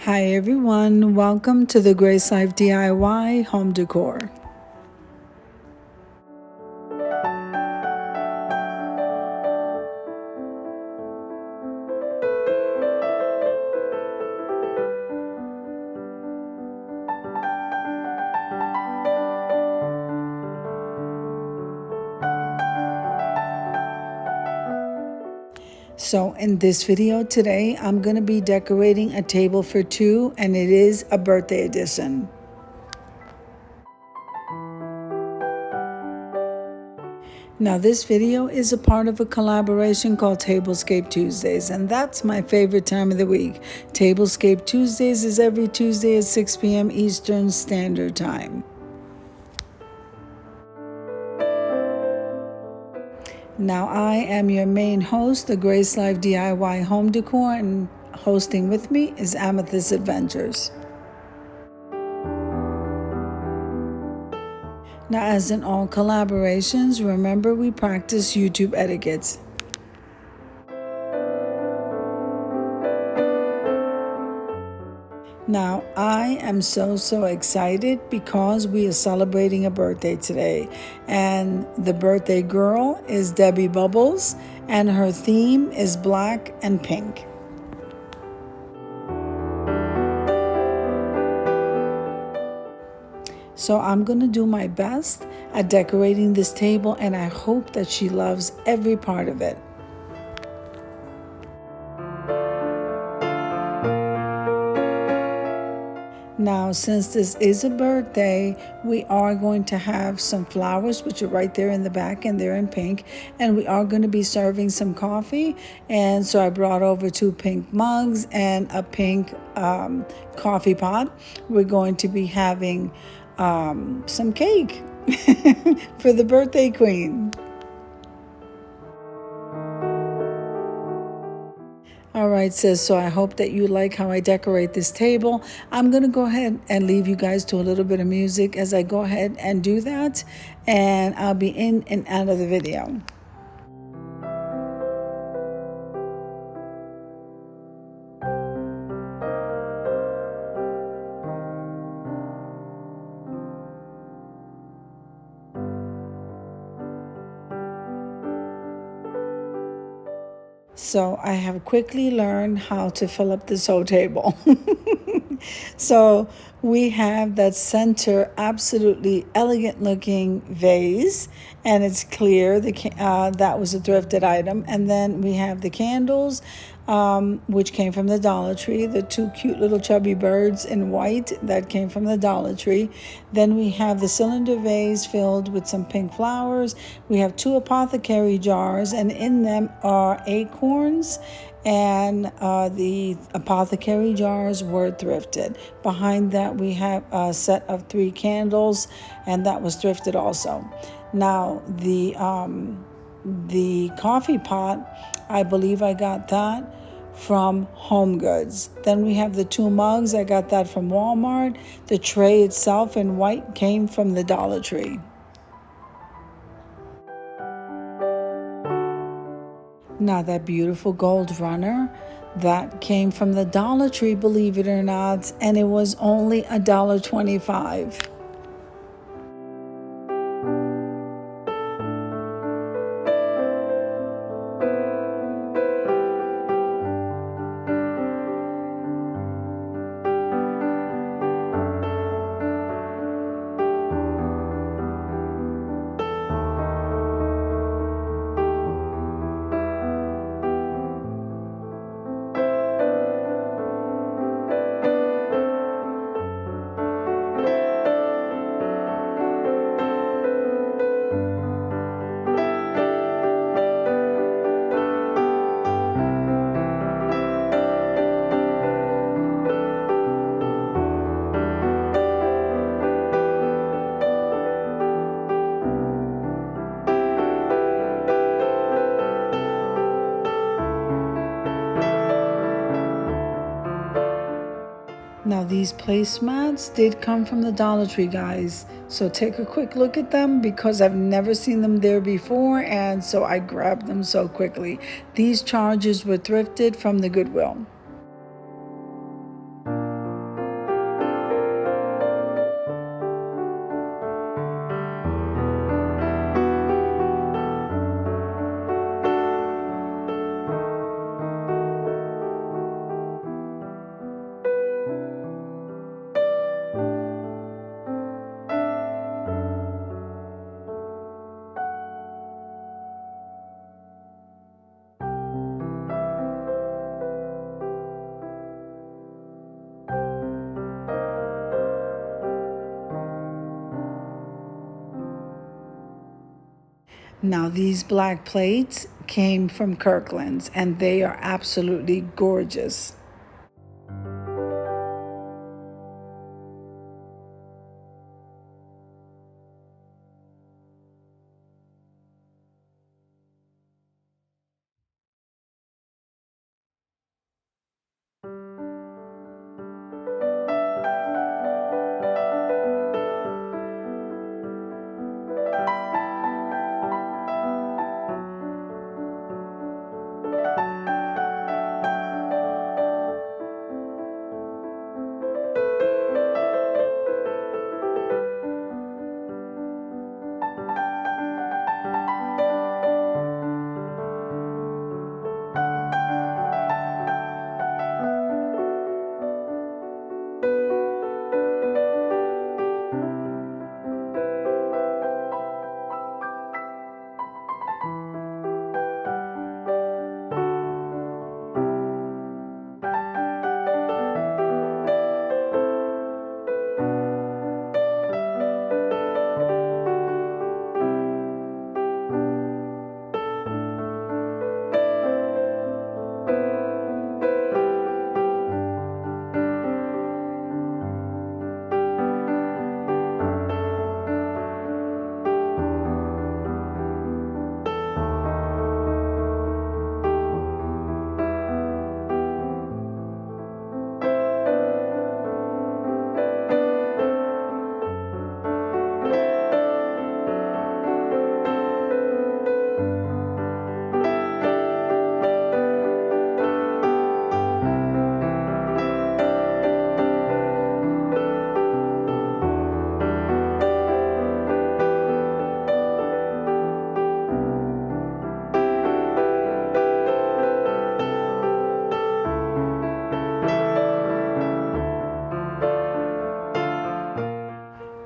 Hi everyone, welcome to the Grace Life DIY home decor. So in this video today, I'm going to be decorating a table for two, and it is a birthday edition. Now this video is a part of a collaboration called Tablescape Tuesdays, and that's my favorite time of the week. Tablescape Tuesdays is every Tuesday at 6 p.m. Eastern Standard Time. Now I am your main host, the Grace Life DIY Home Decor, and hosting with me is Amethyst Adventures. Now, as in all collaborations, remember we practice YouTube etiquette. Now, I am so excited because we are celebrating a birthday today. And the birthday girl is Debbie Bubbles, and her theme is black and pink. So I'm going to do my best at decorating this table, and I hope that she loves every part of it. Now, since this is a birthday, we are going to have some flowers, which are right there in the back, and they're in pink. And we are going to be serving some coffee. And so I brought over 2 pink mugs and a pink coffee pot. We're going to be having some cake for the birthday queen. All right, sis, so I hope that you like how I decorate this table. I'm going to go ahead and leave you guys to a little bit of music as I go ahead and do that, and I'll be in and out of the video. So I have quickly learned how to fill up this whole table. So we have that center absolutely elegant looking vase, and it's clear. That was a thrifted item. And then we have the candles, which came from the Dollar Tree, the 2 cute little chubby birds in white that came from the Dollar Tree. Then we have the cylinder vase filled with some pink flowers. We have 2 apothecary jars, and in them are acorns, and the apothecary jars were thrifted. Behind that we have a set of 3 candles, and that was thrifted also. Now the coffee pot, I believe I got that from Home Goods. Then we have the 2 mugs, I got that from Walmart. The tray itself in white came from the Dollar Tree. Now that beautiful gold runner, that came from the Dollar Tree, believe it or not, and it was only $1.25. Now these placemats did come from the Dollar Tree, guys. So take a quick look at them because I've never seen them there before, and so I grabbed them so quickly. These chargers were thrifted from the Goodwill. Now, these black plates came from Kirkland's and they are absolutely gorgeous.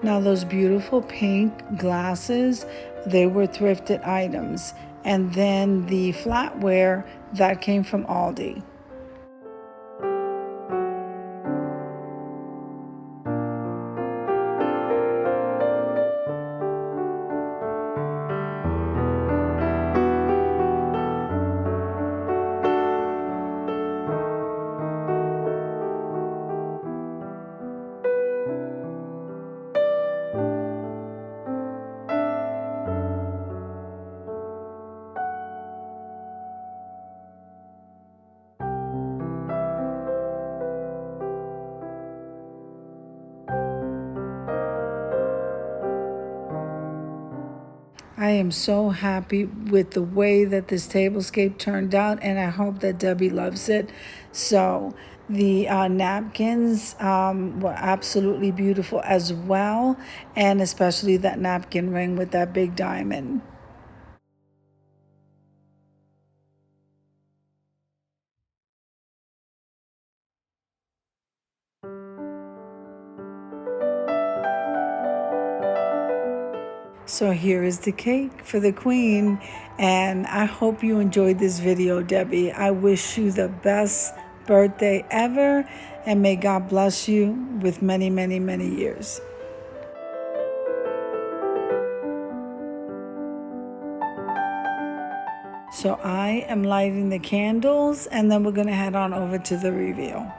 Now, those beautiful pink glasses, they were thrifted items. And then the flatware, that came from Aldi. I am so happy with the way that this tablescape turned out, and I hope that Debbie loves it. So the napkins were absolutely beautiful as well, and especially that napkin ring with that big diamond. So here is the cake for the queen, and I hope you enjoyed this video, Debbie. I wish you the best birthday ever, and may God bless you with many, many, many years. So I am lighting the candles, and then we're going to head on over to the reveal.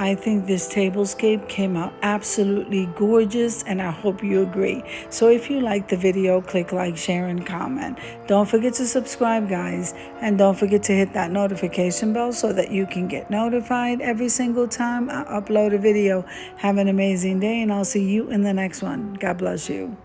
I think this tablescape came out absolutely gorgeous, and I hope you agree. So if you like the video, click like, share, and comment. Don't forget to subscribe, guys, and don't forget to hit that notification bell so that you can get notified every single time I upload a video. Have an amazing day, and I'll see you in the next one. God bless you.